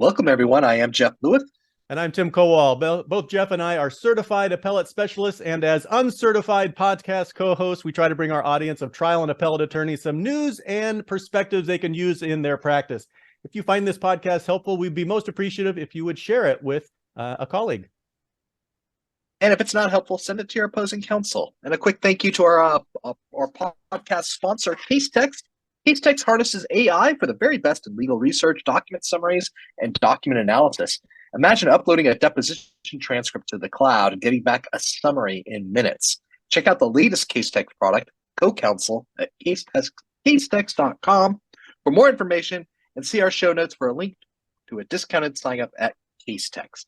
Welcome, everyone. I am Jeff Lewis. And I'm Tim Kowal. Both Jeff and I are certified appellate specialists, and as uncertified podcast co-hosts, we try to bring our audience of trial and appellate attorneys some news and perspectives they can use in their practice. If you find this podcast helpful, we'd be most appreciative if you would share it with a colleague. And if it's not helpful, send it to your opposing counsel. And a quick thank you to our podcast sponsor, CaseText. CaseText harnesses AI for the very best in legal research, document summaries, and document analysis. Imagine uploading a deposition transcript to the cloud and getting back a summary in minutes. Check out the latest CaseText product, CoCounsel, at casetext.com for more information, and see our show notes for a link to a discounted sign up at CaseText.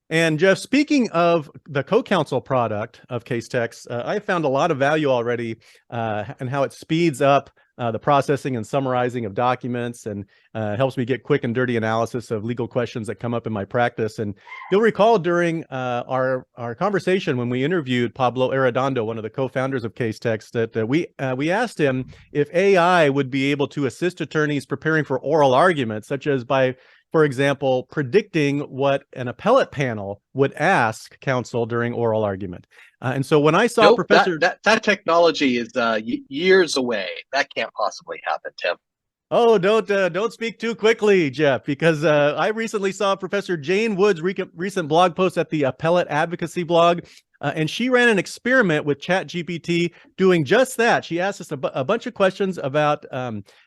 And Jeff, speaking of the CoCounsel product of CaseText, I found a lot of value already in how it speeds up the processing and summarizing of documents and helps me get quick and dirty analysis of legal questions that come up in my practice. And you'll recall during our conversation when we interviewed Pablo Arredondo, one of the co-founders of CaseText, that we asked him if AI would be able to assist attorneys preparing for oral arguments, such as by, for example, predicting what an appellate panel would ask counsel during oral argument. And so when I saw Professor... That technology is years away. That can't possibly happen, Tim. Oh, don't speak too quickly, Jeff, because I recently saw Professor Jayne Woods' recent blog post at the Appellate advocacy blog, and she ran an experiment with ChatGPT doing just that. She asked us a bunch of questions about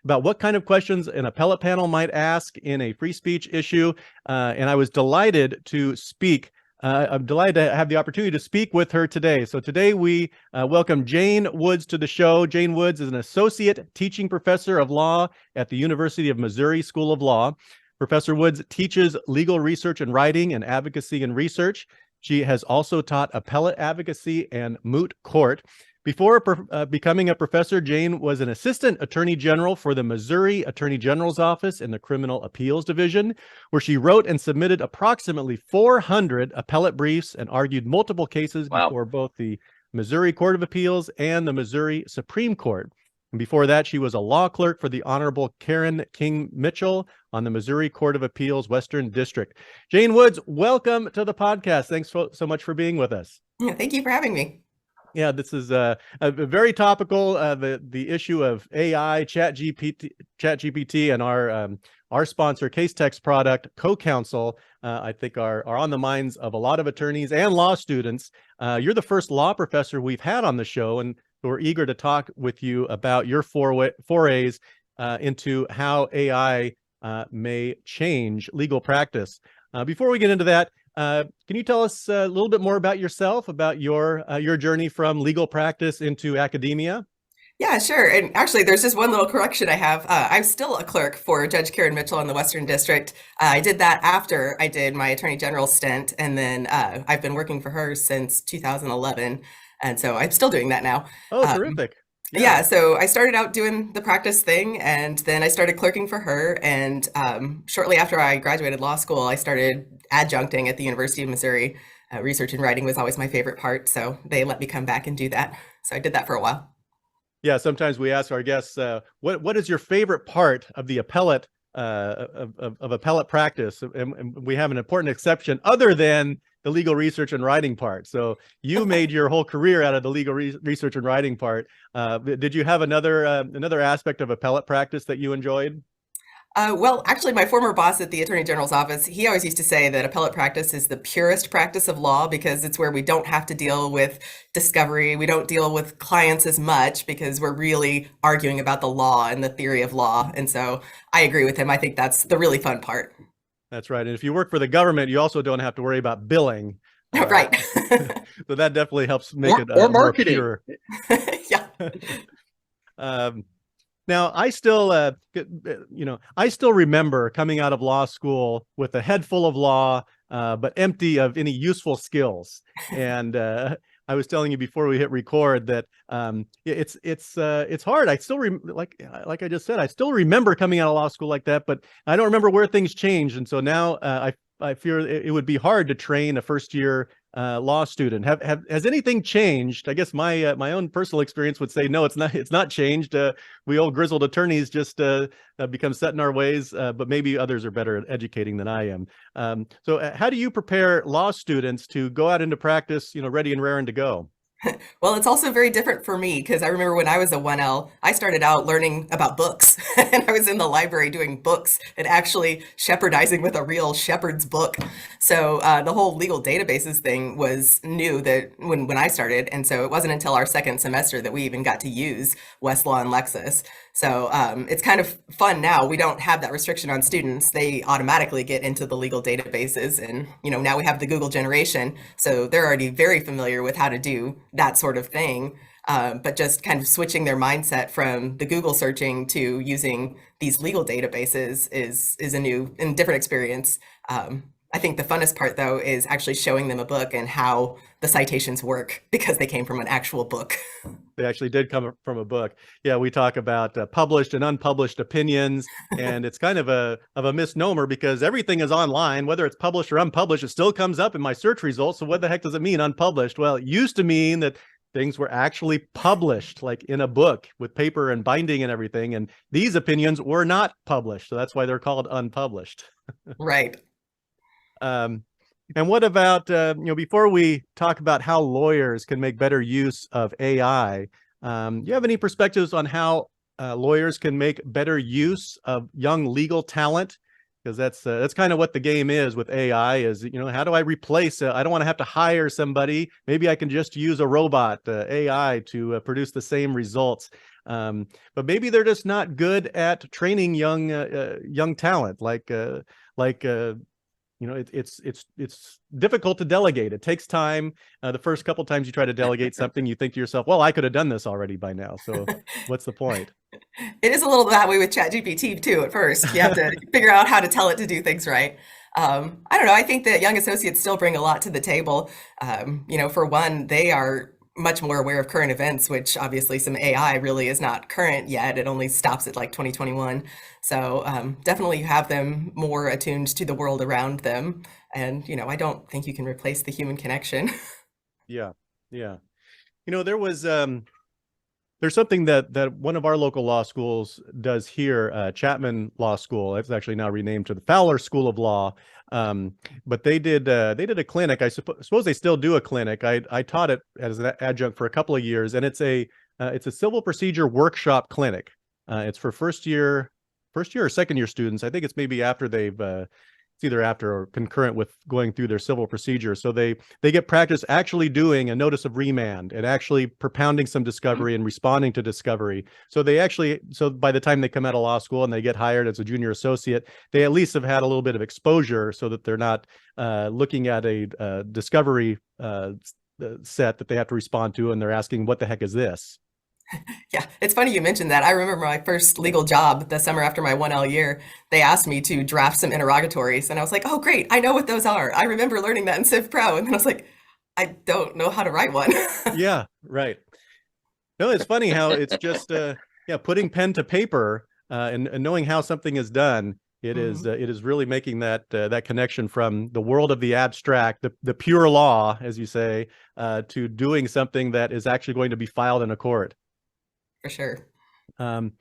what kind of questions an appellate panel might ask in a free speech issue, and I was delighted to speak. I'm delighted to have the opportunity to speak with her today. So today we welcome Jayne Woods to the show. Jayne Woods is an associate teaching professor of law at the University of Missouri School of Law. Professor Woods teaches legal research and writing and advocacy and research. She has also taught appellate advocacy and moot court. Before becoming a professor, Jayne was an assistant attorney general for the Missouri Attorney General's Office in the Criminal Appeals Division, where she wrote and submitted approximately 400 appellate briefs and argued multiple cases before both the Missouri Court of Appeals and the Missouri Supreme Court. And before that, she was a law clerk for the Honorable Karen King Mitchell on the Missouri Court of Appeals Western District. Jayne Woods, welcome to the podcast. Thanks so much for being with us. Yeah, thank you for having me. Yeah, this is a very topical. The issue of AI, ChatGPT, and our sponsor CaseText product, CoCounsel, I think are on the minds of a lot of attorneys and law students. You're the first law professor we've had on the show, and we're eager to talk with you about your forays into how AI may change legal practice. Before we get into that, can you tell us a little bit more about yourself, about your journey from legal practice into academia? Yeah, sure. And actually, there's just one little correction I have. I'm still a clerk for Judge Karen Mitchell in the Western District. I did that after I did my Attorney General stint, and then I've been working for her since 2011. And so I'm still doing that now. Oh, terrific. Yeah, so I started out doing the practice thing, and then I started clerking for her. And shortly after I graduated law school, I started adjuncting at the University of Missouri. Research and writing was always my favorite part, so they let me come back and do that. So I did that for a while. Yeah, sometimes we ask our guests, what is your favorite part of the appellate of appellate practice? And we have an important exception other than the legal research and writing part. So you made your whole career out of the legal research and writing part. Did you have another aspect of appellate practice that you enjoyed? Well, actually, my former boss at the Attorney General's office, he always used to say that appellate practice is the purest practice of law because it's where we don't have to deal with discovery. We don't deal with clients as much because we're really arguing about the law and the theory of law. And so I agree with him. I think that's the really fun part. That's right. And if you work for the government, you also don't have to worry about billing. Right. So that definitely helps make it or more marketing. pure. Yeah. Now, I still, I still remember coming out of law school with a head full of law, but empty of any useful skills. And I was telling you before we hit record that it's hard. I still like I just said, I still remember coming out of law school like that, but I don't remember where things changed. And so now I fear it would be hard to train a first year law student, has anything changed? I guess my own personal experience would say no, it's not changed. We old grizzled attorneys just become set in our ways, but maybe others are better at educating than I am. So how do you prepare law students to go out into practice, ready and raring to go? Well, it's also very different for me because I remember when I was a 1L, I started out learning about books and I was in the library doing books and actually shepherdizing with a real shepherd's book. So the whole legal databases thing was new that when I started. And so it wasn't until our second semester that we even got to use Westlaw and Lexis. So it's kind of fun now. We don't have that restriction on students. They automatically get into the legal databases. And, now we have the Google generation. So they're already very familiar with how to do that sort of thing. But just kind of switching their mindset from the Google searching to using these legal databases is a new and different experience. I think the funnest part, though, is actually showing them a book and how the citations work because they came from an actual book. They actually did come from a book. Yeah, we talk about published and unpublished opinions, and it's kind of a misnomer because everything is online, whether it's published or unpublished. It still comes up in my search results. So what the heck does it mean, unpublished? Well, it used to mean that things were actually published, like in a book with paper and binding and everything. And these opinions were not published, so that's why they're called unpublished. Right. And what about, before we talk about how lawyers can make better use of AI, do you have any perspectives on how lawyers can make better use of young legal talent? Because that's kind of what the game is with AI is, how do I replace I don't want to have to hire somebody. Maybe I can just use a robot, AI, to produce the same results. But maybe they're just not good at training young talent, it's difficult to delegate. It takes time. The first couple times you try to delegate something, you think to yourself, well, I could have done this already by now. So what's the point? It is a little that way with ChatGPT too at first. You have to figure out how to tell it to do things right. I don't know. I think that young associates still bring a lot to the table. For one, they are much more aware of current events, which obviously some AI really is not current yet. It only stops at like 2021. So definitely have them more attuned to the world around them. And, I don't think you can replace the human connection. Yeah. There's something that one of our local law schools does here, Chapman Law School. It's actually now renamed to the Fowler School of Law. But they did a clinic. I suppose they still do a clinic. I taught it as an adjunct for a couple of years, and it's a civil procedure workshop clinic. It's for first year or second year students. I think it's maybe after it's either after or concurrent with going through their civil procedure. So they get practice actually doing a notice of remand and actually propounding some discovery and responding to discovery. So by the time they come out of law school and they get hired as a junior associate, they at least have had a little bit of exposure so that they're not looking at a discovery set that they have to respond to and they're asking, what the heck is this? Yeah, it's funny you mentioned that. I remember my first legal job the summer after my 1L year, they asked me to draft some interrogatories and I was like, oh great, I know what those are. I remember learning that in Civ Pro. And then I was like, I don't know how to write one. Yeah, right. No, it's funny how it's just putting pen to paper and knowing how something is done. It is really making that connection from the world of the abstract, the pure law, as you say, to doing something that is actually going to be filed in a court. For sure. In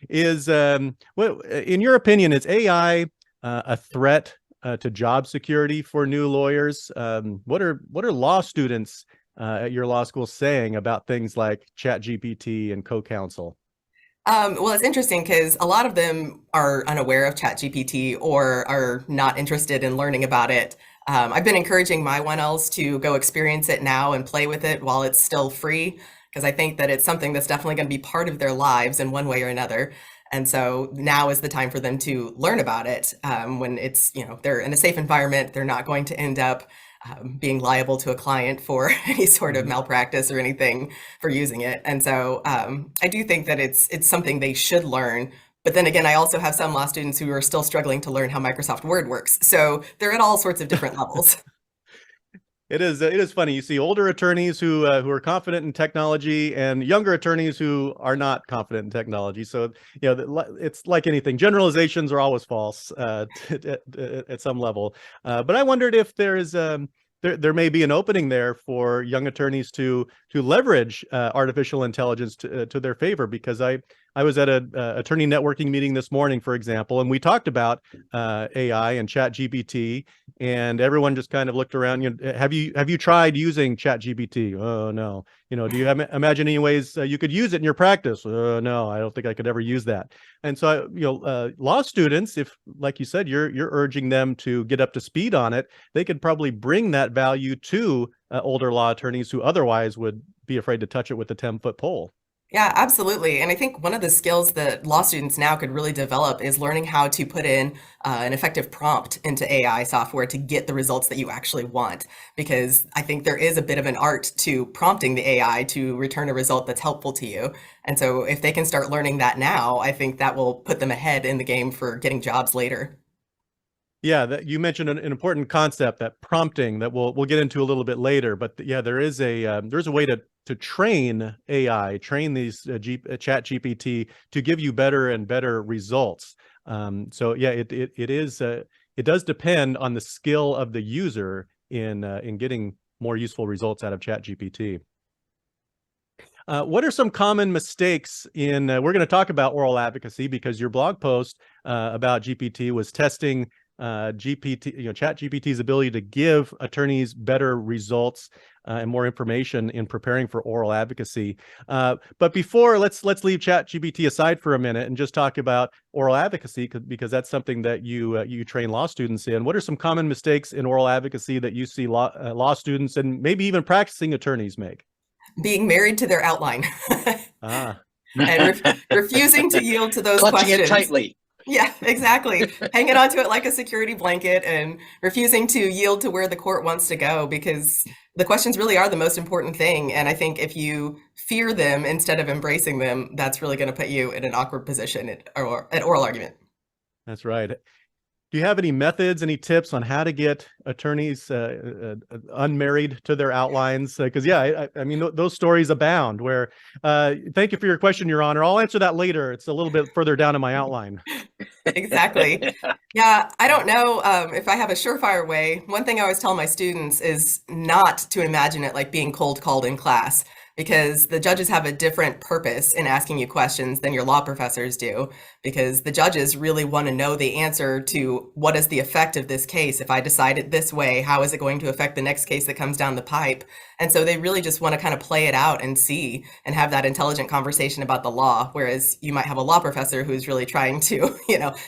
your opinion, is AI a threat to job security for new lawyers? What are law students at your law school saying about things like ChatGPT and cocounsel? Well, it's interesting because a lot of them are unaware of ChatGPT or are not interested in learning about it. I've been encouraging my 1Ls to go experience it now and play with it while it's still free, because I think that it's something that's definitely going to be part of their lives in one way or another. And so now is the time for them to learn about it when it's, they're in a safe environment. They're not going to end up being liable to a client for any sort of malpractice or anything for using it. And so I do think that it's something they should learn. But then again, I also have some law students who are still struggling to learn how Microsoft Word works. So they're at all sorts of different levels. It is funny. You see older attorneys who are confident in technology and younger attorneys who are not confident in technology. So, it's like anything. Generalizations are always false at some level. But I wondered if there's there may be an opening there for young attorneys to leverage artificial intelligence to their favor, because I was at a attorney networking meeting this morning, for example, and we talked about AI and ChatGPT, and everyone just kind of looked around. Have you tried using ChatGPT? Oh no. Do you imagine any ways you could use it in your practice? No, I don't think I could ever use that. And so, law students, if, like you said, you're urging them to get up to speed on it, they could probably bring that value to older law attorneys who otherwise would be afraid to touch it with a 10-foot pole. Yeah, absolutely. And I think one of the skills that law students now could really develop is learning how to put in an effective prompt into AI software to get the results that you actually want. Because I think there is a bit of an art to prompting the AI to return a result that's helpful to you. And so if they can start learning that now, I think that will put them ahead in the game for getting jobs later. Yeah, that you mentioned an important concept, that prompting, that we'll get into a little bit later. But yeah, there's a way to train AI, train these Chat GPT to give you better and better results. So yeah, it does depend on the skill of the user in getting more useful results out of Chat GPT. What are some common mistakes in? We're going to talk about oral advocacy because your blog post about GPT was testing ChatGPT's ability to give attorneys better results and more information in preparing for oral advocacy. But before, let's leave ChatGPT aside for a minute and just talk about oral advocacy, because that's something that you train law students in. What are some common mistakes in oral advocacy that you see law students and maybe even practicing attorneys make? Being married to their outline. And refusing to yield to those clutching questions. it tightly. Yeah, exactly. Hanging onto it like a security blanket and refusing to yield to where the court wants to go, because the questions really are the most important thing. And I think if you fear them instead of embracing them, that's really going to put you in an awkward position at oral argument. That's right. Do you have any methods, any tips on how to get attorneys unmarried to their outlines? Because I mean, those stories abound. Where, thank you for your question, Your Honor. I'll answer that later. It's a little bit further down in my outline. Exactly. Yeah, I don't know if I have a surefire way. One thing I always tell my students is not to imagine it like being cold called in class, because the judges have a different purpose in asking you questions than your law professors do, because the judges really want to know the answer to what is the effect of this case. If I decide it this way, how is it going to affect the next case that comes down the pipe? And so they really just want to kind of play it out and see and have that intelligent conversation about the law. Whereas you might have a law professor who's really trying to,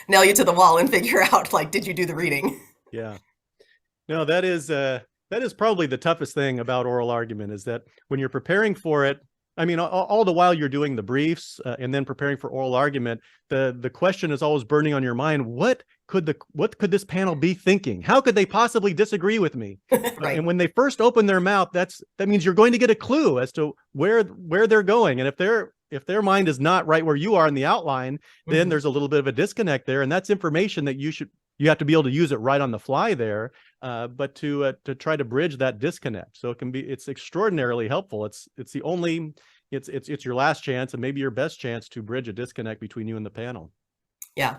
nail you to the wall and figure out, like, did you do the reading? Yeah. No, that is probably the toughest thing about oral argument, is that when you're preparing for it, I mean, all the while you're doing the briefs and then preparing for oral argument, the question is always burning on your mind. What could this panel be thinking? How could they possibly disagree with me? Right. And when they first open their mouth, that means you're going to get a clue as to where they're going. And if their mind is not right where you are in the outline, then there's a little bit of a disconnect there. And that's information that you have to be able to use it right on the fly there, but to try to bridge that disconnect. So it's extraordinarily helpful. It's your last chance and maybe your best chance to bridge a disconnect between you and the panel. Yeah.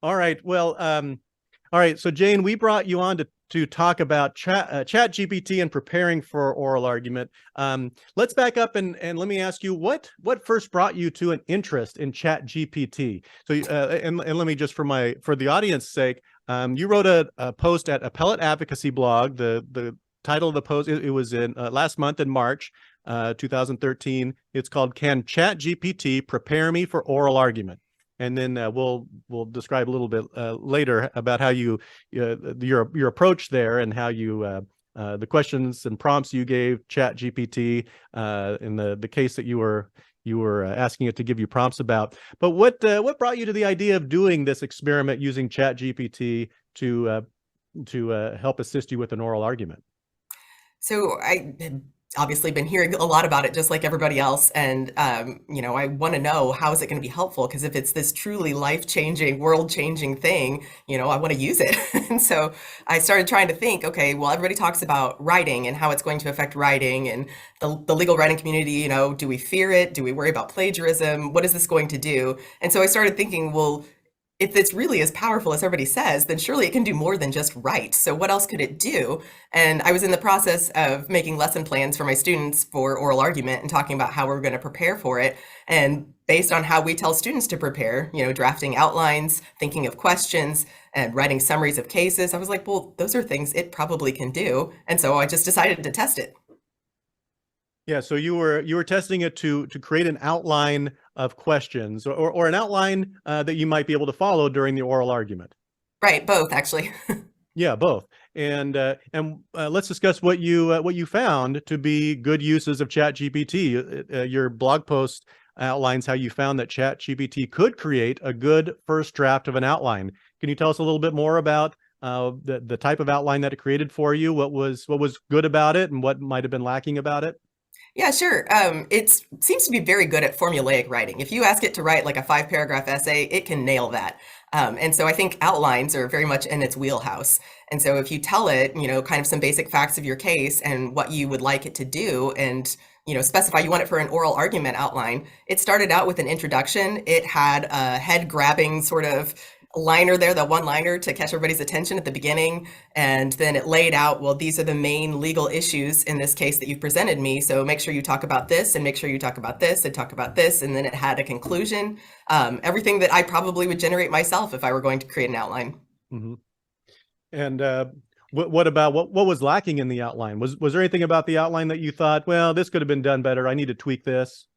All right. Well, all right. So Jayne, we brought you on to talk about ChatGPT and preparing for oral argument. Let's back up and let me ask you what first brought you to an interest in ChatGPT. So and let me just for the audience sake, you wrote a post at Appellate Advocacy blog. The title of the post, it was in last month in March 2013. It's called "Can ChatGPT Prepare Me for Oral Argument?" And then we'll describe a little bit later about how your approach there and how you the questions and prompts you gave ChatGPT in the case that you were asking it to give you prompts about. But what brought you to the idea of doing this experiment using ChatGPT to help assist you with an oral argument? So I obviously been hearing a lot about it, just like everybody else. And, I want to know, how is it going to be helpful? Because if it's this truly life-changing, world-changing thing, I want to use it. And so I started trying to think, okay, well, everybody talks about writing and how it's going to affect writing and the legal writing community. Do we fear it? Do we worry about plagiarism? What is this going to do? And so I started thinking, well, if it's really as powerful as everybody says, then surely it can do more than just write. So what else could it do? And I was in the process of making lesson plans for my students for oral argument and talking about how we're going to prepare for it. And based on how we tell students to prepare, drafting outlines, thinking of questions, and writing summaries of cases, I was like, well, those are things it probably can do. And so I just decided to test it. Yeah, so you were testing it to create an outline of questions or an outline that you might be able to follow during the oral argument. Right, both actually. Yeah, both. And let's discuss what you found to be good uses of ChatGPT. Your blog post outlines how you found that ChatGPT could create a good first draft of an outline. Can you tell us a little bit more about the type of outline that it created for you? What was good about it, and what might have been lacking about it? Yeah, sure. It seems to be very good at formulaic writing. If you ask it to write like a 5-paragraph essay, it can nail that. And so I think outlines are very much in its wheelhouse. And so if you tell it, kind of some basic facts of your case and what you would like it to do, and specify you want it for an oral argument outline. It started out with an introduction. It had a head-grabbing sort of liner there, the one-liner to catch everybody's attention at the beginning. And then it laid out, well, these are the main legal issues in this case that you've presented me. So make sure you talk about this, and make sure you talk about this, and talk about this. And then it had a conclusion, everything that I probably would generate myself if I were going to create an outline. Mm-hmm. And what about what was lacking in the outline? Was there anything about the outline that you thought, well, this could have been done better, I need to tweak this?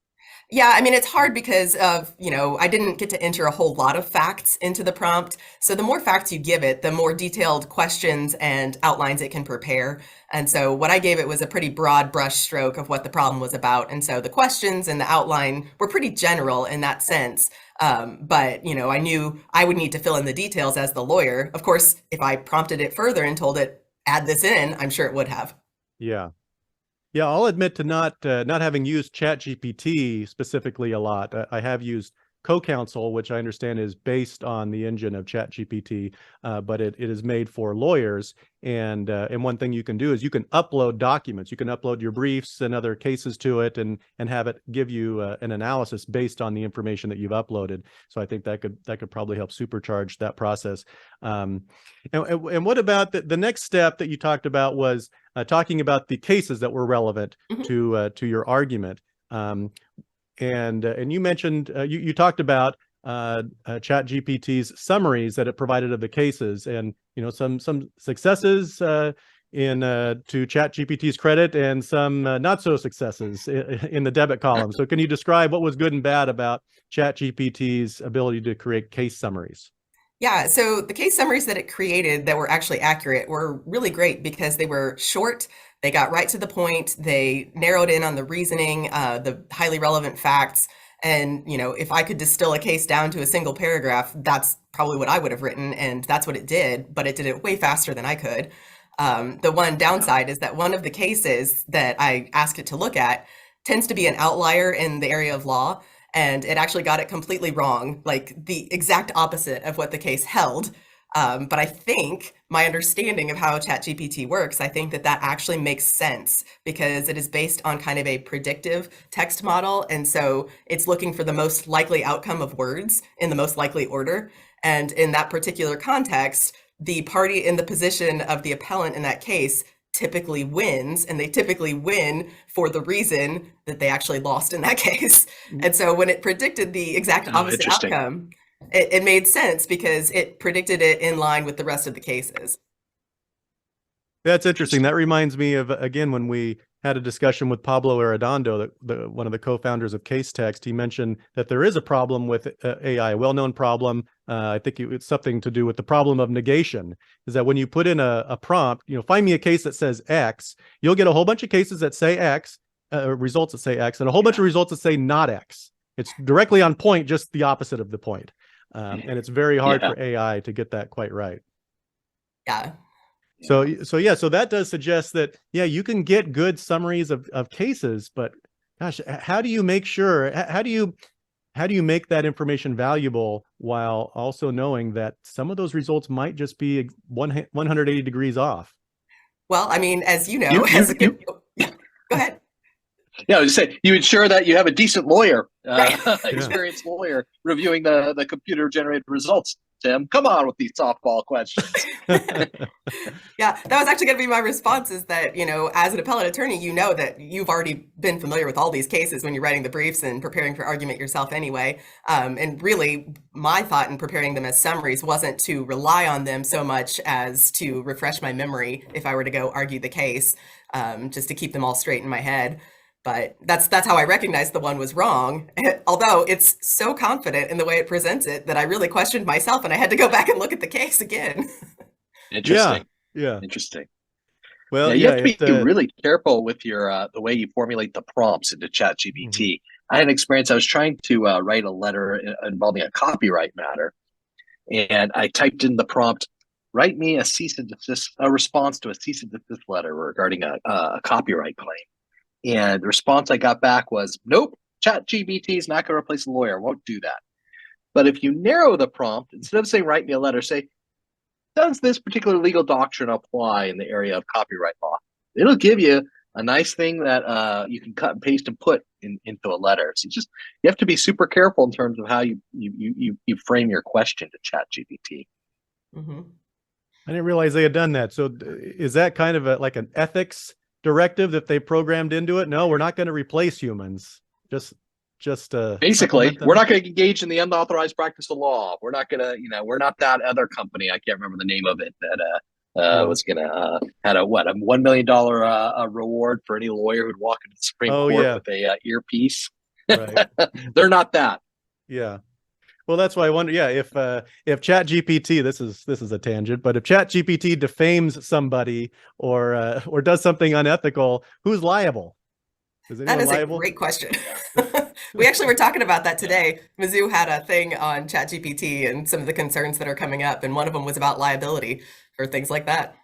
Yeah, I mean, it's hard because of, I didn't get to enter a whole lot of facts into the prompt. So the more facts you give it, the more detailed questions and outlines it can prepare. And so what I gave it was a pretty broad brush stroke of what the problem was about. And so the questions and the outline were pretty general in that sense. But, I knew I would need to fill in the details as the lawyer. Of course, if I prompted it further and told it, add this in, I'm sure it would have. Yeah. Yeah, I'll admit to not having used ChatGPT specifically a lot. I have used CoCounsel, which I understand is based on the engine of ChatGPT, but it is made for lawyers. And one thing you can do is you can upload documents. You can upload your briefs and other cases to it, and have it give you an analysis based on the information that you've uploaded. So I think that could probably help supercharge that process. And what about the next step that you talked about was talking about the cases that were relevant to your argument. And you mentioned you talked about ChatGPT's summaries that it provided of the cases, and some successes to ChatGPT's credit, and some not so successes in the debit column. So can you describe what was good and bad about ChatGPT's ability to create case summaries? Yeah, so the case summaries that it created that were actually accurate were really great because they were short, they got right to the point, they narrowed in on the reasoning, the highly relevant facts. And, if I could distill a case down to a single paragraph, that's probably what I would have written, and that's what it did, but it did it way faster than I could. The one downside is that one of the cases that I asked it to look at tends to be an outlier in the area of law. And it actually got it completely wrong, like the exact opposite of what the case held. But I think my understanding of how ChatGPT works, I think that actually makes sense because it is based on kind of a predictive text model. And so it's looking for the most likely outcome of words in the most likely order. And in that particular context, the party in the position of the appellant in that case typically wins, and they typically win for the reason that they actually lost in that case. And so when it predicted the exact opposite outcome, it made sense because it predicted it in line with the rest of the cases. That's interesting. That reminds me of, again, when we had a discussion with Pablo Arredondo, one of the co-founders of Casetext. He mentioned that there is a problem with AI, a well-known problem. I think it's something to do with the problem of negation, is that when you put in a prompt, find me a case that says X, you'll get a whole bunch of cases that say X, results that say X, and a whole bunch of results that say not X. It's directly on point, just the opposite of the point. And it's very hard for AI to get that quite right. Yeah. So that does suggest that, you can get good summaries of cases, but gosh, how do you make sure, how do you make that information valuable while also knowing that some of those results might just be 180 degrees off? Well, I mean, as you know, go ahead. Yeah, I was saying, you ensure that you have a decent lawyer, experienced lawyer reviewing the computer generated results Tim. Come on with these softball questions. Yeah, that was actually going to be my response is that, as an appellate attorney, that you've already been familiar with all these cases when you're writing the briefs and preparing for argument yourself anyway. And really, my thought in preparing them as summaries wasn't to rely on them so much as to refresh my memory if I were to go argue the case, just to keep them all straight in my head. But that's how I recognized the one was wrong, although it's so confident in the way it presents it that I really questioned myself and I had to go back and look at the case again. Interesting. Yeah. Interesting. Well, you have to be really careful with your the way you formulate the prompts into ChatGPT. Mm-hmm. I had an experience. I was trying to write a letter involving a copyright matter, and I typed in the prompt, "Write me a cease and desist, a response to a cease and desist letter regarding a copyright claim." And the response I got back was, "Nope, ChatGPT is not going to replace a lawyer. Won't do that." But if you narrow the prompt, instead of saying "write me a letter," say, "Does this particular legal doctrine apply in the area of copyright law?" It'll give you a nice thing that you can cut and paste and put into a letter. So you have to be super careful in terms of how you frame your question to ChatGPT. Mm-hmm. I didn't realize they had done that. So is that kind of like an ethics directive that they programmed into it? No, we're not going to replace humans. Just basically, we're not going to engage in the unauthorized practice of law. We're not going to, we're not that other company. I can't remember the name of it that was going to had a $1 million reward for any lawyer who'd walk into the Supreme Court with a earpiece. Right. They're not that. Yeah. Well, that's why I wonder. Yeah, if ChatGPT, this is a tangent, but if ChatGPT defames somebody or does something unethical, who's liable? That is liable? A great question. We actually were talking about that today. Mizzou had a thing on ChatGPT and some of the concerns that are coming up, and one of them was about liability for things like that.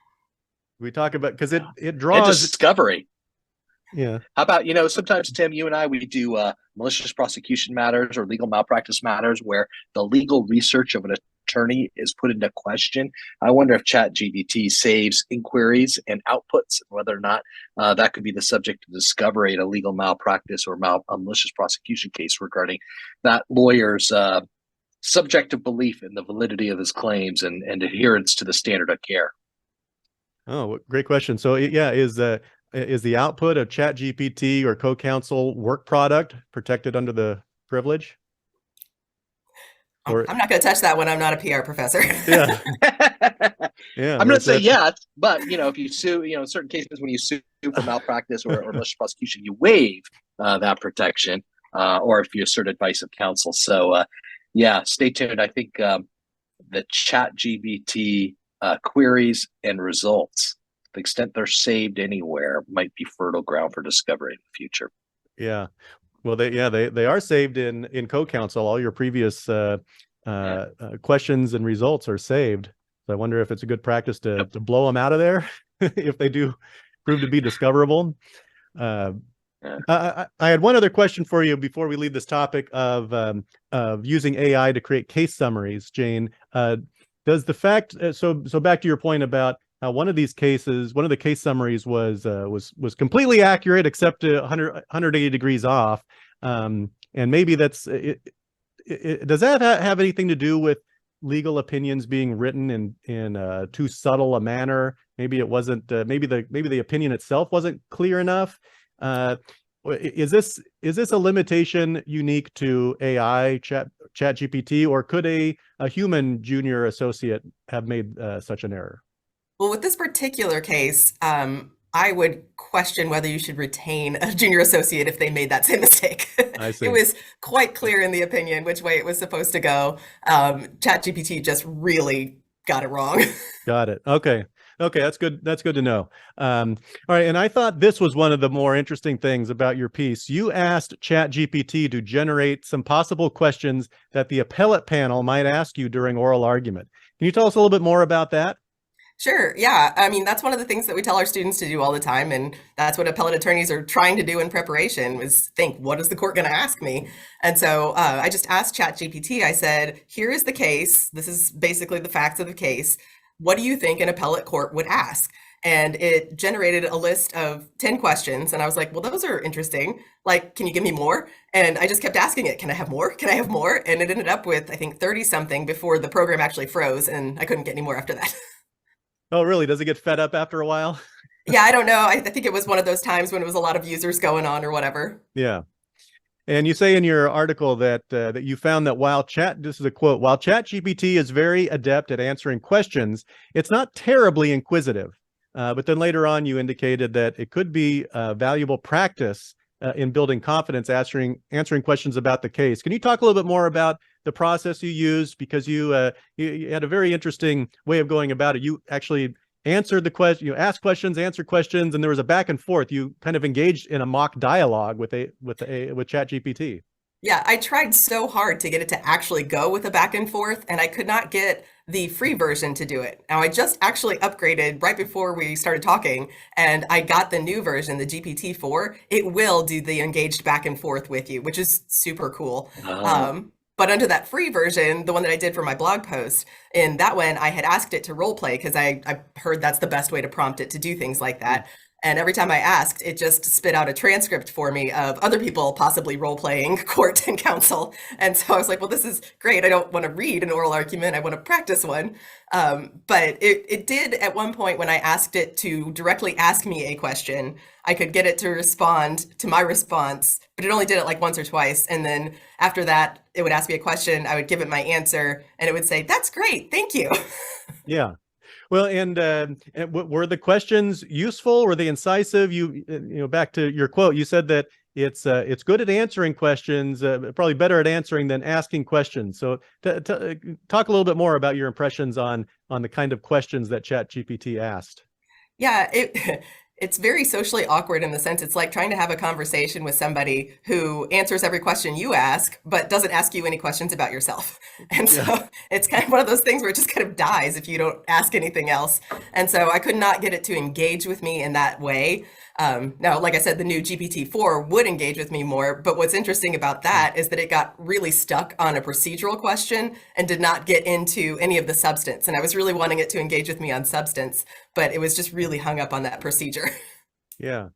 We talk about because it draws and discovery. Yeah. How about, sometimes, Tim, you and I, we do malicious prosecution matters or legal malpractice matters where the legal research of an attorney is put into question. I wonder if ChatGPT saves inquiries and outputs, and whether or not that could be the subject of discovery in a legal malpractice or a malicious prosecution case regarding that lawyer's subjective belief in the validity of his claims and adherence to the standard of care. Oh, great question. So, is the output of ChatGPT or CoCounsel work product protected under the privilege? Or, I'm not going to touch that one. I'm not a PR professor. Yeah. Yeah. I'm going to say yes, but if you sue, in certain cases when you sue for malpractice or malicious prosecution, you waive that protection, or if you assert advice of counsel. So, stay tuned. I think the ChatGPT queries and results, to the extent they're saved anywhere, might be fertile ground for discovery in the future. Yeah. Well, they are saved in CoCounsel. All your previous questions and results are saved. So I wonder if it's a good practice to blow them out of there if they do prove to be discoverable. I had one other question for you before we leave this topic of using AI to create case summaries, Jane. Does the fact so back to your point about one of the case summaries was completely accurate except 180 degrees off, and maybe that's it. Does that have anything to do with legal opinions being written in too subtle a manner? Maybe it wasn't. Maybe the opinion itself wasn't clear enough. Is this a limitation unique to AI, ChatGPT, or could a human junior associate have made such an error? Well, with this particular case, I would question whether you should retain a junior associate if they made that same mistake. I see. It was quite clear in the opinion which way it was supposed to go. ChatGPT just really got it wrong. Got it. Okay, that's good. That's good to know. All right, and I thought this was one of the more interesting things about your piece. You asked ChatGPT to generate some possible questions that the appellate panel might ask you during oral argument. Can you tell us a little bit more about that? Sure. Yeah. I mean, that's one of the things that we tell our students to do all the time. And that's what appellate attorneys are trying to do in preparation, was think, what is the court going to ask me? And so I just asked ChatGPT, I said, here is the case. This is basically the facts of the case. What do you think an appellate court would ask? and it generated a list of 10 questions. And I was like, well, those are interesting. Like, can you give me more? And I just kept asking it, can I have more? Can I have more? And it ended up with, I think, 30 something before the program actually froze, and I couldn't get any more after that. Oh, really? Does it get fed up after a while? Yeah, I don't know. I think it was one of those times when it was a lot of users going on or whatever. Yeah. And you say in your article that that you found that this is a quote, while ChatGPT is very adept at answering questions, it's not terribly inquisitive. But then later on, you indicated that it could be valuable practice in building confidence, answering questions about the case. Can you talk a little bit more about the process you used? Because you had a very interesting way of going about it. You actually answered the question, you asked questions, answered questions, and there was a back and forth. You kind of engaged in a mock dialogue with ChatGPT. Yeah, I tried so hard to get it to actually go with a back and forth, and I could not get the free version to do it. Now, I just actually upgraded right before we started talking, and I got the new version, the GPT-4. It will do the engaged back and forth with you, which is super cool. But under that free version, the one that I did for my blog post, in that one, I had asked it to role play because I heard that's the best way to prompt it to do things like that. And every time I asked, it just spit out a transcript for me of other people possibly role-playing court and counsel. And so I was like, well, this is great. I don't want to read an oral argument. I want to practice one. But it did at one point when I asked it to directly ask me a question, I could get it to respond to my response, but it only did it like once or twice. And then after that, it would ask me a question. I would give it my answer and it would say, that's great. Thank you. Yeah. Well, and were the questions useful? Were they incisive? You know, back to your quote, you said that it's good at answering questions, probably better at answering than asking questions. So talk a little bit more about your impressions on the kind of questions that ChatGPT asked. Yeah, it's very socially awkward in the sense it's like trying to have a conversation with somebody who answers every question you ask, but doesn't ask you any questions about yourself. And so it's kind of one of those things where it just kind of dies if you don't ask anything else. And so I could not get it to engage with me in that way. Now, like I said, the new GPT-4 would engage with me more, but what's interesting about that is that it got really stuck on a procedural question and did not get into any of the substance. And I was really wanting it to engage with me on substance, but it was just really hung up on that procedure. Yeah.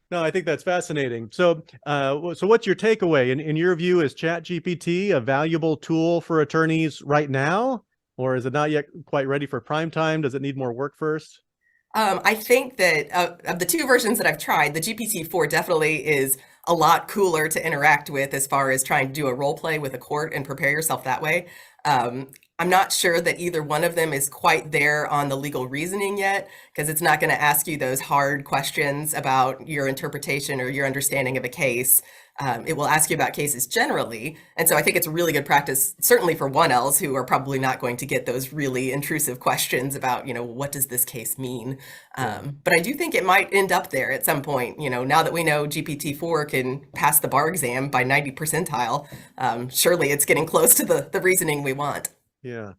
No, I think that's fascinating. So, so what's your takeaway? In your view, is ChatGPT a valuable tool for attorneys right now, or is it not yet quite ready for prime time? Does it need more work first? I think that of the two versions that I've tried, the GPT-4 definitely is a lot cooler to interact with as far as trying to do a role play with a court and prepare yourself that way. I'm not sure that either one of them is quite there on the legal reasoning yet, because it's not going to ask you those hard questions about your interpretation or your understanding of a case. It will ask you about cases generally. And so I think it's a really good practice, certainly for 1Ls who are probably not going to get those really intrusive questions about, you know, what does this case mean? But I do think it might end up there at some point. You know, now that we know GPT-4 can pass the bar exam by 90 percentile, surely it's getting close to the reasoning we want. Yeah.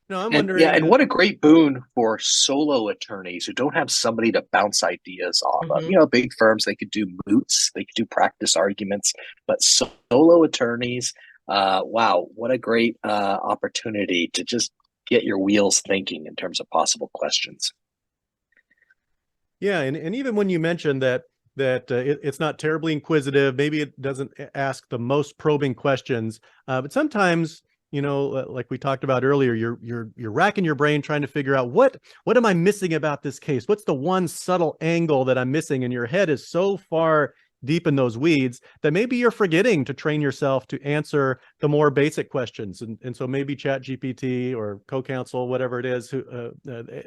No, I'm And wondering. yeah, and what a great boon for solo attorneys who don't have somebody to bounce ideas off of. You know, big firms, they could do moots, they could do practice arguments, but solo attorneys, wow, what a great opportunity to just get your wheels thinking in terms of possible questions. Yeah, and even when you mentioned that it's not terribly inquisitive, maybe it doesn't ask the most probing questions, but sometimes, you know, like we talked about earlier, you're racking your brain trying to figure out what am I missing about this case? What's the one subtle angle that I'm missing? And your head is so far deep in those weeds that maybe you're forgetting to train yourself to answer the more basic questions. And so maybe ChatGPT or CoCounsel, whatever it is,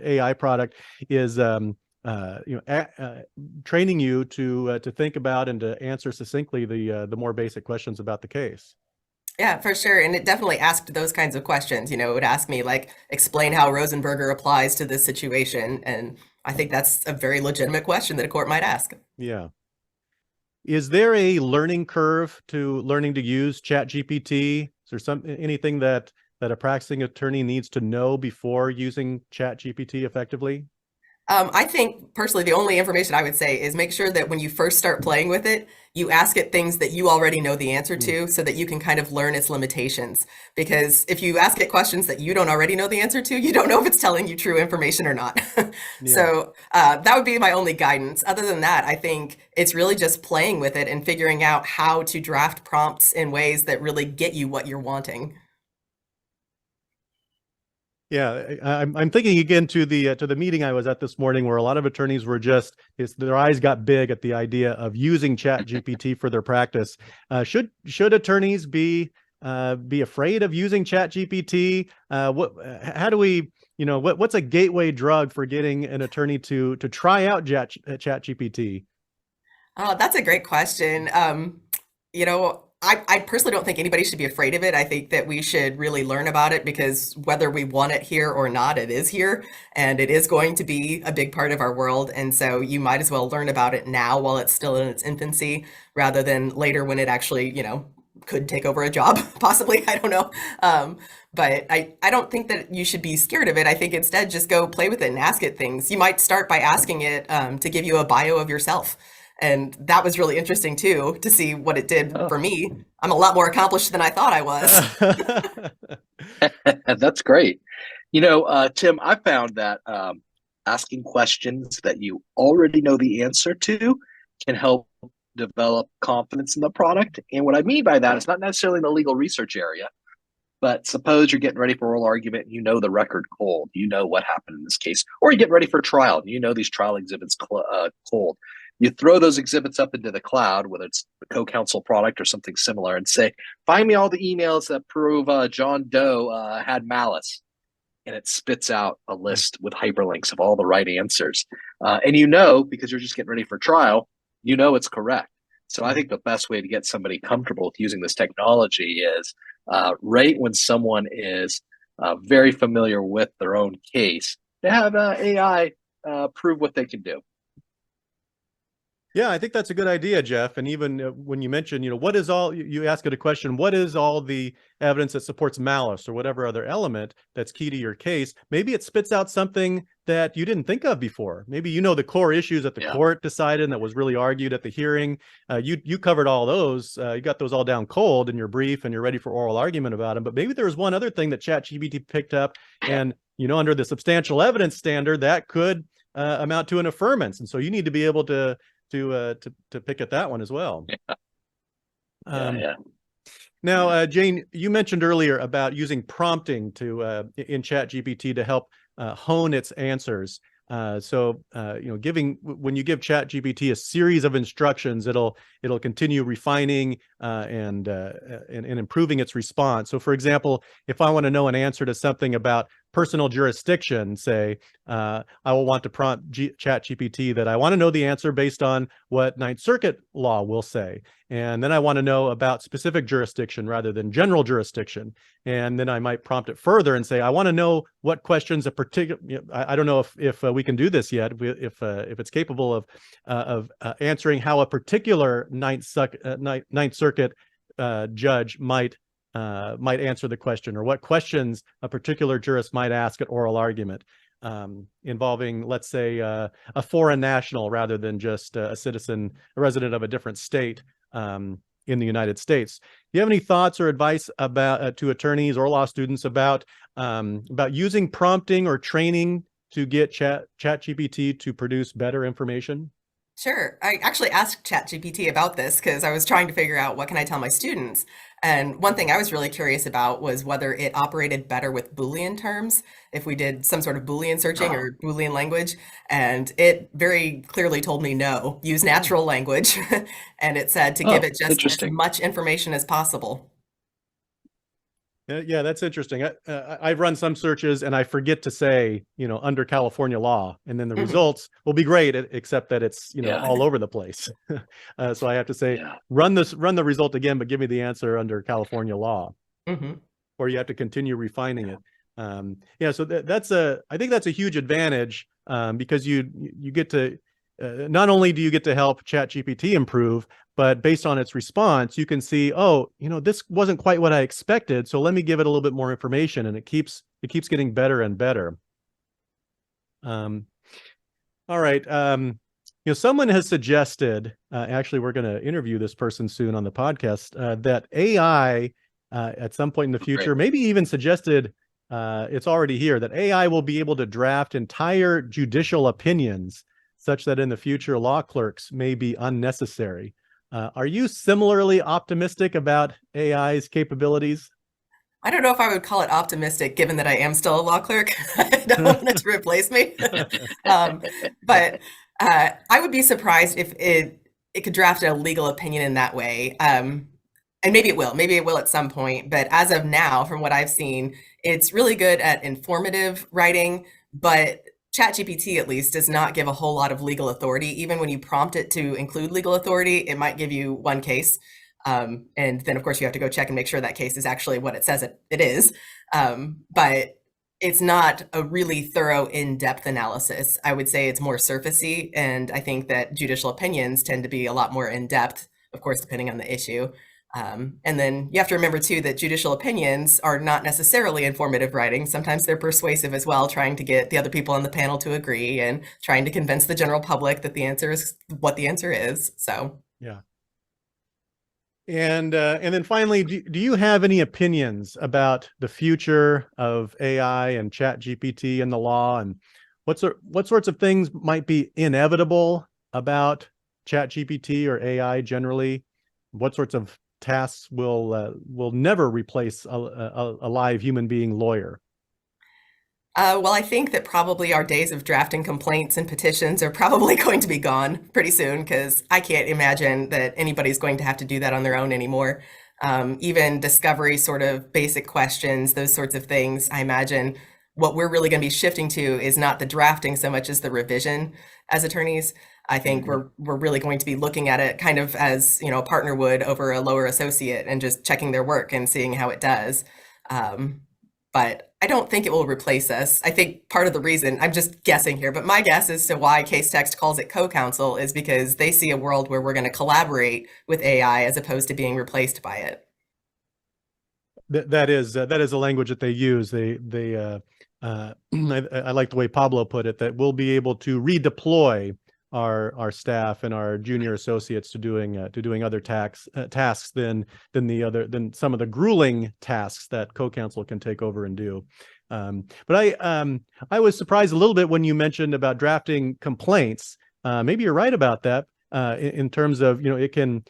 AI product is training you to think about and to answer succinctly the more basic questions about the case. Yeah, for sure. And it definitely asked those kinds of questions. You know, it would ask me, like, explain how Rosenberger applies to this situation. And I think that's a very legitimate question that a court might ask. Yeah. Is there a learning curve to learning to use ChatGPT? Is there anything that a practicing attorney needs to know before using ChatGPT effectively? I think personally, the only information I would say is make sure that when you first start playing with it, you ask it things that you already know the answer to so that you can kind of learn its limitations. Because if you ask it questions that you don't already know the answer to, you don't know if it's telling you true information or not. Yeah. So that would be my only guidance. Other than that, I think it's really just playing with it and figuring out how to draft prompts in ways that really get you what you're wanting. Yeah, I'm thinking again to the meeting I was at this morning, where a lot of attorneys were just their eyes got big at the idea of using ChatGPT for their practice. Should attorneys be afraid of using ChatGPT? How do we, what's a gateway drug for getting an attorney to try out ChatGPT? Oh, that's a great question. I personally don't think anybody should be afraid of it. I think that we should really learn about it because whether we want it here or not, it is here and it is going to be a big part of our world. And so you might as well learn about it now while it's still in its infancy rather than later when it actually, could take over a job, possibly. I don't know. But I don't think that you should be scared of it. I think instead just go play with it and ask it things. You might start by asking it to give you a bio of yourself. And that was really interesting too, to see what it did for me. I'm a lot more accomplished than I thought I was. That's great. Tim, I found that asking questions that you already know the answer to can help develop confidence in the product. And what I mean by that is not necessarily in the legal research area, but suppose you're getting ready for oral argument and you know the record cold, you know what happened in this case, or you get ready for trial and you know these trial exhibits cold. You throw those exhibits up into the cloud, whether it's the CoCounsel product or something similar, and say, find me all the emails that prove John Doe had malice. And it spits out a list with hyperlinks of all the right answers. And because you're just getting ready for trial, it's correct. So I think the best way to get somebody comfortable with using this technology is right when someone is very familiar with their own case, to have AI prove what they can do. Yeah, I think that's a good idea, Jeff. And even when you mentioned, what is all, you ask it a question, what is all the evidence that supports malice or whatever other element that's key to your case? Maybe it spits out something that you didn't think of before. Maybe the core issues that the court decided and that was really argued at the hearing. You covered all those. You got those all down cold in your brief and you're ready for oral argument about them. But maybe there was one other thing that ChatGPT picked up and, under the substantial evidence standard, that could amount to an affirmance. And so you need to be able to pick at that one as well. Now, Jane, you mentioned earlier about using prompting in ChatGPT to help hone its answers. When you give ChatGPT a series of instructions, it'll continue refining and improving its response. So, for example, if I want to know an answer to something about personal jurisdiction, say, I will want to prompt ChatGPT that I want to know the answer based on what Ninth Circuit law will say. And then I want to know about specific jurisdiction rather than general jurisdiction. And then I might prompt it further and say, I want to know what questions a particular, I don't know if we can do this yet, if it's capable of answering how a particular Ninth Circuit judge might answer the question, or what questions a particular jurist might ask at oral argument involving, let's say, a foreign national rather than just a citizen, a resident of a different state in the United States. Do you have any thoughts or advice about to attorneys or law students about using prompting or training to get ChatGPT to produce better information? Sure. I actually asked ChatGPT about this because I was trying to figure out what can I tell my students. And one thing I was really curious about was whether it operated better with Boolean terms, if we did some sort of Boolean searching or Boolean language. And it very clearly told me no, use natural language. And it said to give it just as much information as possible. Yeah, that's interesting. I've run some searches and I forget to say, under California law, and then the results will be great, except that it's, all over the place. So I have to say, run the result again, but give me the answer under California law, or you have to continue refining it. So I think that's a huge advantage because you get to, not only do you get to help ChatGPT improve, but based on its response, you can see, this wasn't quite what I expected. So let me give it a little bit more information, and it keeps getting better and better. All right. Someone has suggested, actually, we're going to interview this person soon on the podcast, that AI at some point in the future, maybe even suggested, it's already here, that AI will be able to draft entire judicial opinions such that in the future law clerks may be unnecessary. Are you similarly optimistic about AI's capabilities? I don't know if I would call it optimistic, given that I am still a law clerk. I don't want it to replace me. But I would be surprised if it could draft a legal opinion in that way. And maybe it will. Maybe it will at some point. But as of now, from what I've seen, it's really good at informative writing. But ChatGPT, at least, does not give a whole lot of legal authority. Even when you prompt it to include legal authority, it might give you one case. And then, of course, you have to go check and make sure that case is actually what it says it is. But it's not a really thorough, in-depth analysis. I would say it's more surfacey. And I think that judicial opinions tend to be a lot more in-depth, of course, depending on the issue. And then you have to remember, too, that judicial opinions are not necessarily informative writing. Sometimes they're persuasive as well, trying to get the other people on the panel to agree and trying to convince the general public that the answer is what the answer is. So, yeah. And then finally, do you have any opinions about the future of AI and ChatGPT and the law, and what sorts of things might be inevitable about ChatGPT or AI generally? What sorts of tasks will never replace a live human being lawyer? Well, I think that probably our days of drafting complaints and petitions are probably going to be gone pretty soon, because I can't imagine that anybody's going to have to do that on their own anymore. Even discovery sort of basic questions, those sorts of things, I imagine what we're really going to be shifting to is not the drafting so much as the revision as attorneys. I think we're really going to be looking at it kind of as, a partner would over a lower associate and just checking their work and seeing how it does. But I don't think it will replace us. I think part of the reason, I'm just guessing here, but my guess as to why Case Text calls it co-counsel is because they see a world where we're going to collaborate with AI as opposed to being replaced by it. That is a language that they use. I like the way Pablo put it, that we'll be able to redeploy our staff and our junior associates to doing other tasks than some of the grueling tasks that co-counsel can take over and do. But I was surprised a little bit when you mentioned about drafting complaints. Maybe you're right about that in terms of it can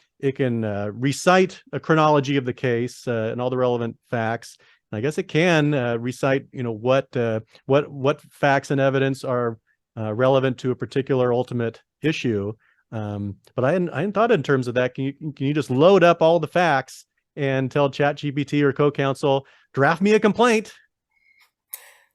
recite a chronology of the case and all the relevant facts. And I guess it can recite what facts and evidence are relevant to a particular ultimate issue. But I hadn't thought in terms of that. Can you just load up all the facts and tell ChatGPT or co-counsel, draft me a complaint?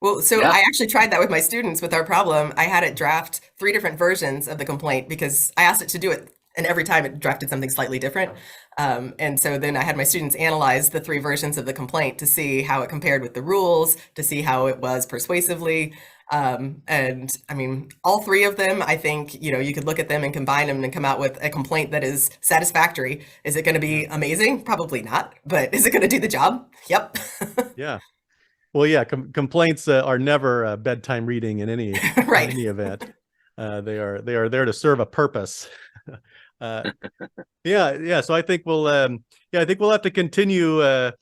Well, so I actually tried that with my students with our problem. I had it draft 3 different versions of the complaint because I asked it to do it, and every time it drafted something slightly different. And so then I had my students analyze the 3 versions of the complaint to see how it compared with the rules, to see how it was persuasively. And I mean, all 3 of them, I think, you could look at them and combine them and come out with a complaint that is satisfactory. Is it going to be amazing? Probably not. But is it going to do the job? Yep. Yeah. Well, yeah, complaints are never bedtime reading in any right. in any event. They are there to serve a purpose. Yeah. So I think we'll have to continue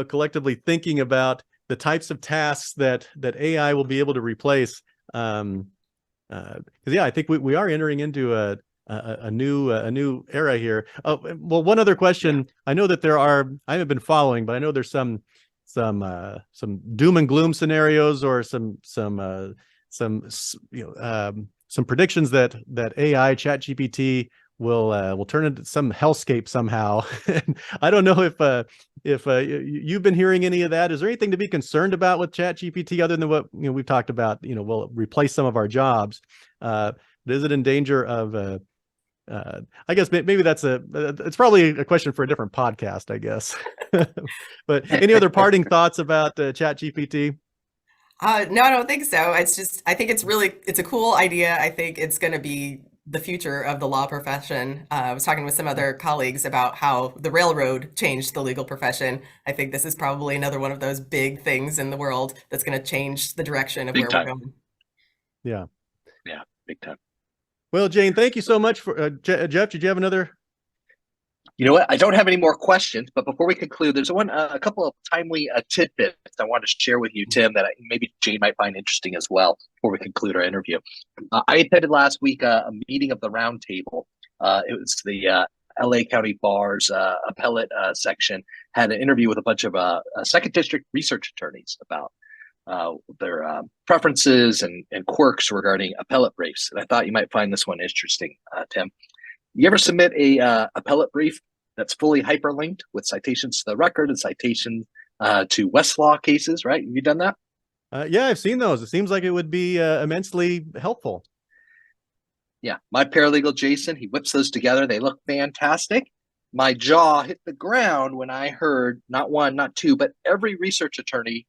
collectively thinking about the types of tasks that AI will be able to replace. Because I think we are entering into a new era here. Well, one other question. I know that I haven't been following, but I know there's some doom and gloom scenarios or some predictions that AI ChatGPT will turn into some hellscape somehow. I don't know if you've been hearing any of that. Is there anything to be concerned about with ChatGPT other than what we've talked about? Will it replace some of our jobs? Is it in danger of? I guess maybe it's probably a question for a different podcast, I guess. But any other parting thoughts about ChatGPT? No, I don't think so. It's just, I think it's a cool idea. I think it's going to be the future of the law profession. I was talking with some other colleagues about how the railroad changed the legal profession. I think this is probably another one of those big things in the world that's going to change the direction of where we're going. Yeah. Yeah, big time. Well, Jane, thank you so much for Jeff. Did you have another? You know what? I don't have any more questions, but before we conclude, there's a couple of timely tidbits I wanted to share with you, Tim, that maybe Jane might find interesting as well before we conclude our interview. I attended last week a meeting of the roundtable. It was the LA County Bar's Appellate section had an interview with a bunch of second district research attorneys about their preferences and quirks regarding appellate briefs. And I thought you might find this one interesting, Tim. You ever submit a appellate brief that's fully hyperlinked with citations to the record and citations to Westlaw cases, right? Have you done that? Yeah, I've seen those. It seems like it would be immensely helpful. Yeah, my paralegal, Jason, he whips those together. They look fantastic. My jaw hit the ground when I heard not one, not two, but every research attorney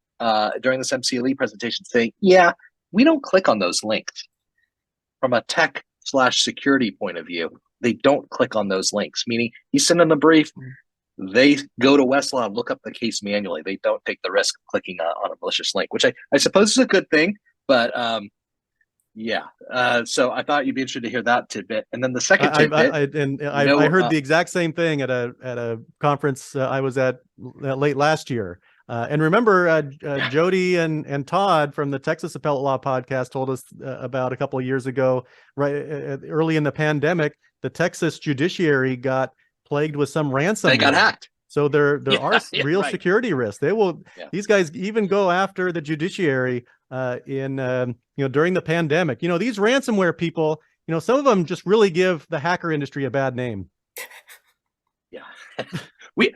during this MCLE presentation saying, yeah, we don't click on those links. From a tech/security point of view, they don't click on those links, meaning you send them the brief, they go to Westlaw and look up the case manually. They don't take the risk of clicking on a malicious link, which I suppose is a good thing, but yeah. So I thought you'd be interested to hear that tidbit. And then the second tidbit. I heard the exact same thing at a conference I was at late last year. And remember, Jody and Todd from the Texas Appellate Law podcast told us about a couple of years ago, right early in the pandemic, the Texas judiciary got plagued with some ransomware. They got hacked. So there are real right. security risks. They will. Yeah. These guys even go after the judiciary during the pandemic. These ransomware people. Some of them just really give the hacker industry a bad name. Yeah. We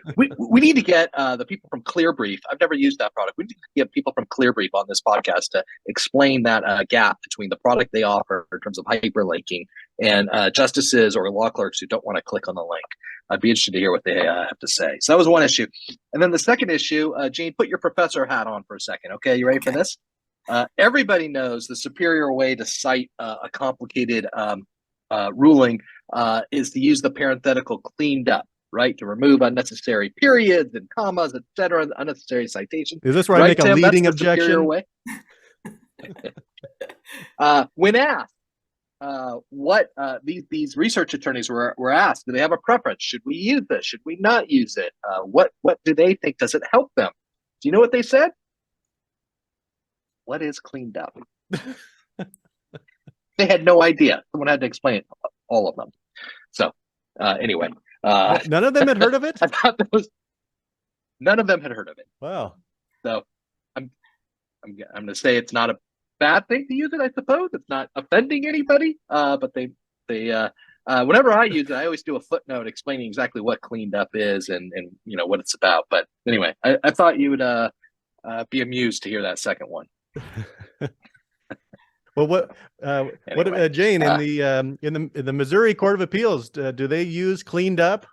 need to get the people from Clearbrief. I've never used that product. We need to get people from Clearbrief on this podcast to explain that gap between the product they offer in terms of hyperlinking and justices or law clerks who don't want to click on the link. I'd be interested to hear what they have to say. So that was one issue. And then the second issue, Jane, put your professor hat on for a second. Okay, you ready for this? Everybody knows the superior way to cite a complicated ruling is to use the parenthetical cleaned up. Right, to remove unnecessary periods and commas, etc., unnecessary citations. Is this where I make a leading objection? Way. When asked what these research attorneys were asked, do they have a preference? Should we use this? Should we not use it? What do they think? Does it help them? Do you know what they said? What is cleaned up? They had no idea. Someone had to explain it, all of them. So anyway. None of them had heard of it? I thought none of them had heard of it. Wow. So I'm going to say it's not a bad thing to use it, I suppose. It's not offending anybody. But they whenever I use it, I always do a footnote explaining exactly what cleaned up is and what it's about. But anyway, I thought you would be amused to hear that second one. Well, Anyway, what Jane, in the Missouri Court of Appeals, do they use cleaned up?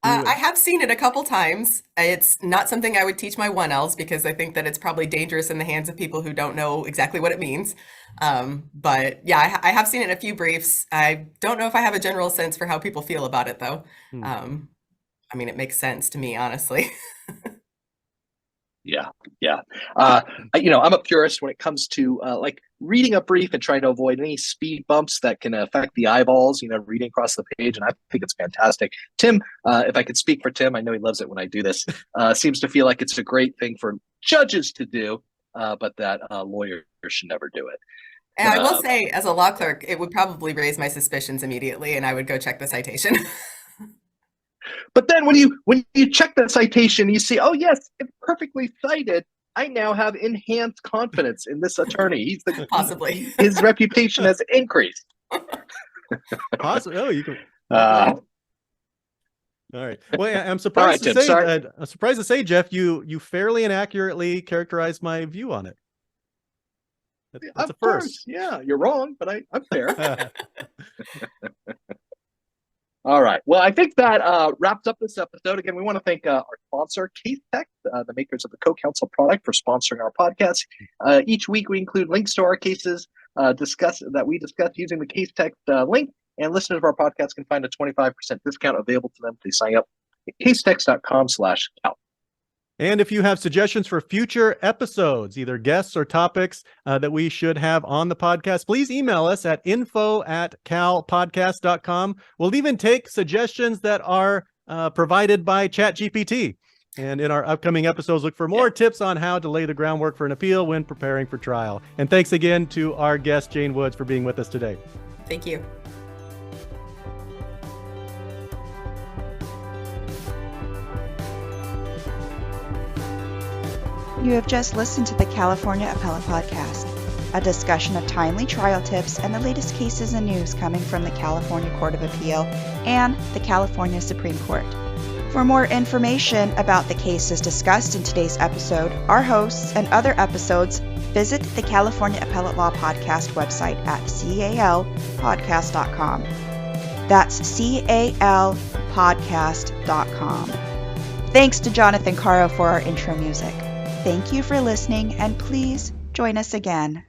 I have seen it a couple times. It's not something I would teach my 1Ls because I think that it's probably dangerous in the hands of people who don't know exactly what it means. But yeah, I have seen it in a few briefs. I don't know if I have a general sense for how people feel about it, though. I mean, it makes sense to me, honestly. Yeah. I'm a purist when it comes to like reading a brief and trying to avoid any speed bumps that can affect the eyeballs, reading across the page. And I think it's fantastic. Tim, if I could speak for Tim, I know he loves it when I do this, seems to feel like it's a great thing for judges to do, but that lawyers should never do it. And I will say, as a law clerk, it would probably raise my suspicions immediately, and I would go check the citation. But then when you check the citation, you see, oh yes, it's perfectly cited. I now have enhanced confidence in this attorney. Possibly his reputation has increased. Possibly. Oh, you can. All right. Well, I'm surprised to say. I'm surprised to say, Jeff, you fairly and accurately characterized my view on it. That's a first. Yeah, you're wrong, but I'm fair. All right. Well, I think that wraps up this episode. Again, we want to thank our sponsor, CaseText, the makers of the CoCounsel product, for sponsoring our podcast. Each week, we include links to our cases we discuss using the CaseText link, and listeners of our podcast can find a 25% discount available to them if they sign up at casetext.com/out. And if you have suggestions for future episodes, either guests or topics that we should have on the podcast, please email us at info@calpodcast.com. We'll even take suggestions that are provided by ChatGPT. And in our upcoming episodes, look for more tips on how to lay the groundwork for an appeal when preparing for trial. And thanks again to our guest, Jayne Woods, for being with us today. Thank you. You have just listened to the California Appellate Podcast, a discussion of timely trial tips and the latest cases and news coming from the California Court of Appeal and the California Supreme Court. For more information about the cases discussed in today's episode, our hosts, and other episodes, visit the California Appellate Law Podcast website at calpodcast.com. That's calpodcast.com. Thanks to Jonathan Caro for our intro music. Thank you for listening, and please join us again.